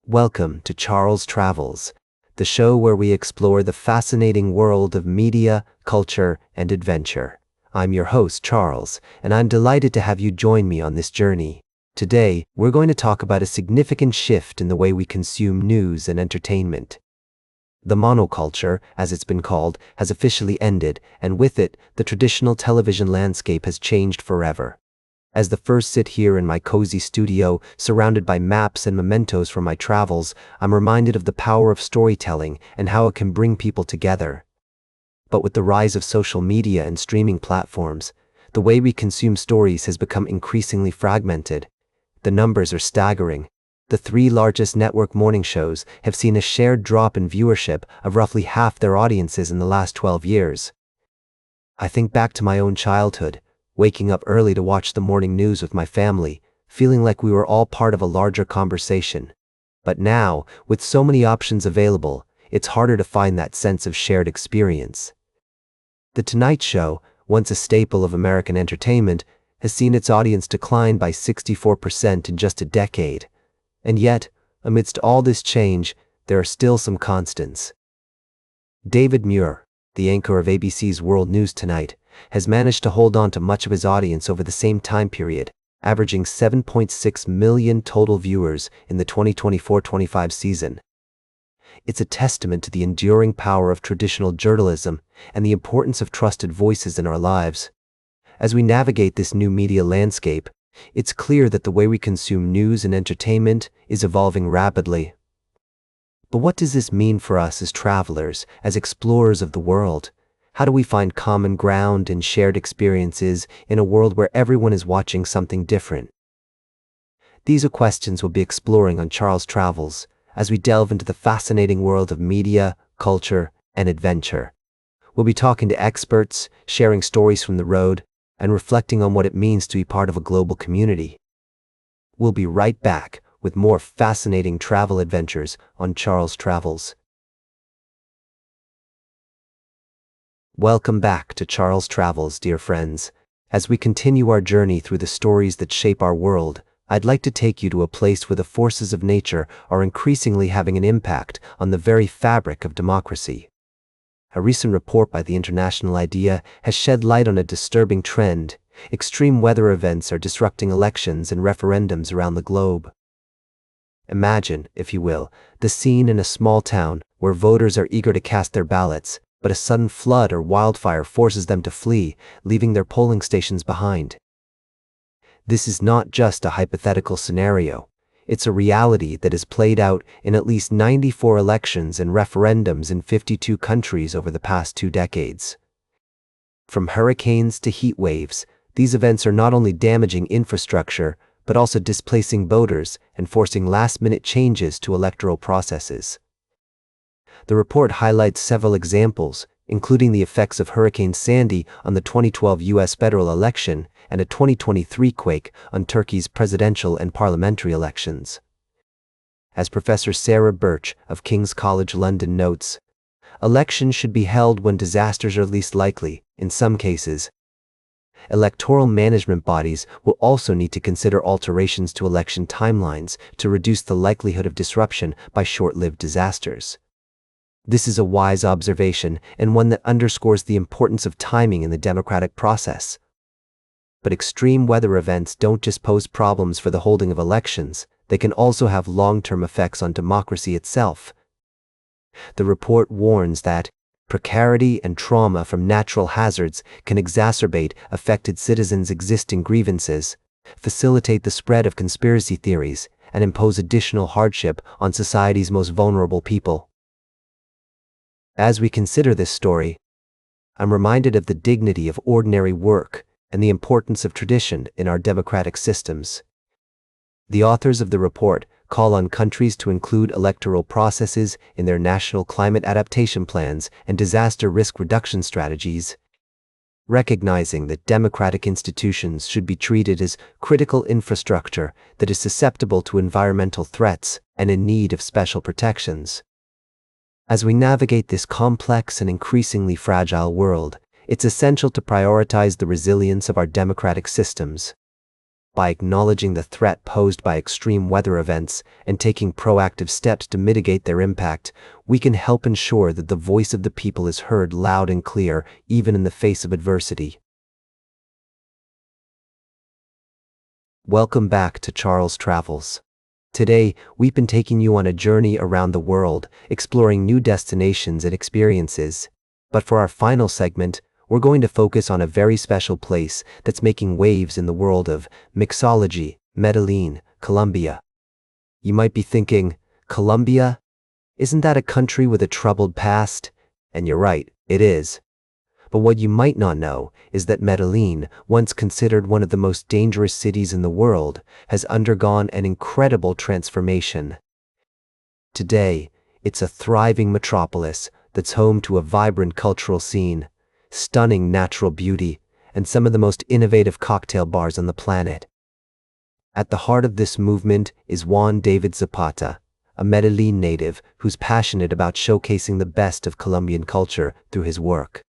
Welcome to Charles Travels, the show where we explore the fascinating world of media, culture, and adventure. I'm your host, Charles, and I'm delighted to have you join me on this journey. Today, we're going to talk about a significant shift in the way we consume news and entertainment. The monoculture, as it's been called, has officially ended, and with it, the traditional television landscape has changed forever. As the first sit here in my cozy studio, surrounded by maps and mementos from my travels, I'm reminded of the power of storytelling and how it can bring people together. But with the rise of social media and streaming platforms, the way we consume stories has become increasingly fragmented. The numbers are staggering. The three largest network morning shows have seen a shared drop in viewership of roughly half their audiences in the last 12 years. I think back to my own childhood, waking up early to watch the morning news with my family, feeling like we were all part of a larger conversation. But now, with so many options available, it's harder to find that sense of shared experience. The Tonight Show, once a staple of American entertainment, has seen its audience decline by 64% in just a decade. And yet, amidst all this change, there are still some constants. David Muir, the anchor of ABC's World News Tonight, has managed to hold on to much of his audience over the same time period, averaging 7.6 million total viewers in the 2024-25 season. It's a testament to the enduring power of traditional journalism and the importance of trusted voices in our lives. As we navigate this new media landscape, it's clear that the way we consume news and entertainment is evolving rapidly. But what does this mean for us as travelers, as explorers of the world? How do we find common ground and shared experiences in a world where everyone is watching something different? These are questions we'll be exploring on Charles Travels as we delve into the fascinating world of media, culture, and adventure. We'll be talking to experts, sharing stories from the road, and reflecting on what it means to be part of a global community. We'll be right back with more fascinating travel adventures on Charles Travels. Welcome back to Charles Travels, dear friends. As we continue our journey through the stories that shape our world, I'd like to take you to a place where the forces of nature are increasingly having an impact on the very fabric of democracy. A recent report by the international AIDailyPress has shed light on a disturbing trend. Extreme weather events are disrupting elections and referendums around the globe. Imagine, if you will, the scene in a small town where voters are eager to cast their ballots, but a sudden flood or wildfire forces them to flee, leaving their polling stations behind. This is not just a hypothetical scenario. It's a reality that has played out in at least 94 elections and referendums in 52 countries over the past 2 decades. From hurricanes to heat waves, these events are not only damaging infrastructure, but also displacing voters and forcing last-minute changes to electoral processes. The report highlights several examples, including the effects of Hurricane Sandy on the 2012 U.S. federal election and a 2023 quake on Turkey's presidential and parliamentary elections. As Professor Sarah Birch of King's College London notes, elections should be held when disasters are least likely, in some cases. Electoral management bodies will also need to consider alterations to election timelines to reduce the likelihood of disruption by short-lived disasters. This is a wise observation and one that underscores the importance of timing in the democratic process. But extreme weather events don't just pose problems for the holding of elections, they can also have long-term effects on democracy itself. The report warns that precarity and trauma from natural hazards can exacerbate affected citizens' existing grievances, facilitate the spread of conspiracy theories, and impose additional hardship on society's most vulnerable people. As we consider this story, I'm reminded of the dignity of ordinary work and the importance of tradition in our democratic systems. The authors of the report call on countries to include electoral processes in their national climate adaptation plans and disaster risk reduction strategies, recognizing that democratic institutions should be treated as critical infrastructure that is susceptible to environmental threats and in need of special protections. As we navigate this complex and increasingly fragile world, it's essential to prioritize the resilience of our democratic systems. By acknowledging the threat posed by extreme weather events and taking proactive steps to mitigate their impact, we can help ensure that the voice of the people is heard loud and clear, even in the face of adversity. Welcome back to Charles Travels. Today, we've been taking you on a journey around the world, exploring new destinations and experiences. But for our final segment, we're going to focus on a very special place that's making waves in the world of mixology, Medellín, Colombia. You might be thinking, Colombia? Isn't that a country with a troubled past? And you're right, it is. But what you might not know is that Medellín, once considered one of the most dangerous cities in the world, has undergone an incredible transformation. Today, it's a thriving metropolis that's home to a vibrant cultural scene, stunning natural beauty, and some of the most innovative cocktail bars on the planet. At the heart of this movement is Juan David Zapata, a Medellín native who's passionate about showcasing the best of Colombian culture through his work.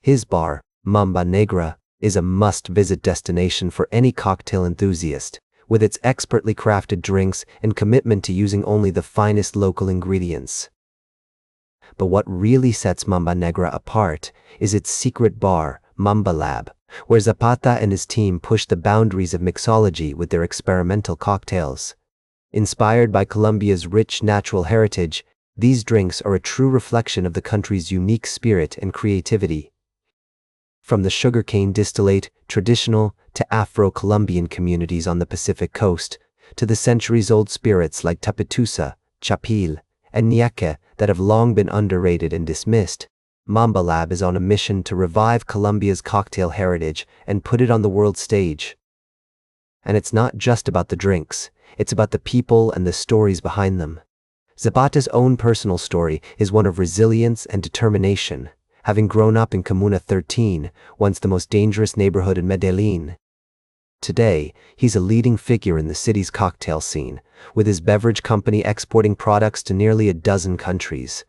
His bar, Mamba Negra, is a must-visit destination for any cocktail enthusiast, with its expertly crafted drinks and commitment to using only the finest local ingredients. But what really sets Mamba Negra apart is its secret bar, Mamba Lab, where Zapata and his team push the boundaries of mixology with their experimental cocktails. Inspired by Colombia's rich natural heritage, these drinks are a true reflection of the country's unique spirit and creativity. From the sugarcane distillate, traditional, to Afro-Colombian communities on the Pacific coast, to the centuries-old spirits like Tapitusa, Chapil, and Ñeque that have long been underrated and dismissed, Mamba Lab is on a mission to revive Colombia's cocktail heritage and put it on the world stage. And it's not just about the drinks, it's about the people and the stories behind them. Zapata's own personal story is one of resilience and determination, having grown up in Comuna 13, once the most dangerous neighborhood in Medellín. Today, he's a leading figure in the city's cocktail scene, with his beverage company exporting products to nearly a dozen countries.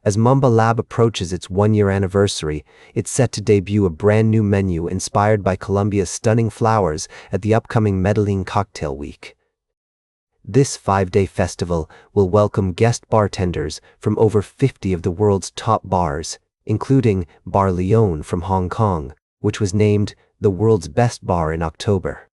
As Mamba Lab approaches its one-year anniversary, it's set to debut a brand new menu inspired by Colombia's stunning flowers at the upcoming Medellín Cocktail Week. This 5-day festival will welcome guest bartenders from over 50 of the world's top bars, including Bar Leon from Hong Kong, which was named the world's best bar in October.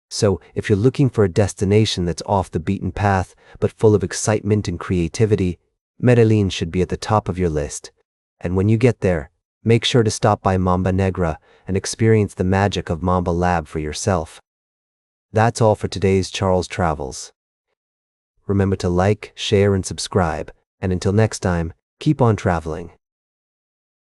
So, if you're looking for a destination that's off the beaten path, but full of excitement and creativity, Medellín should be at the top of your list. And when you get there, make sure to stop by Mamba Negra and experience the magic of Mamba Lab for yourself. That's all for today's Charles Travels. Remember to like, share, and subscribe, and until next time, keep on traveling.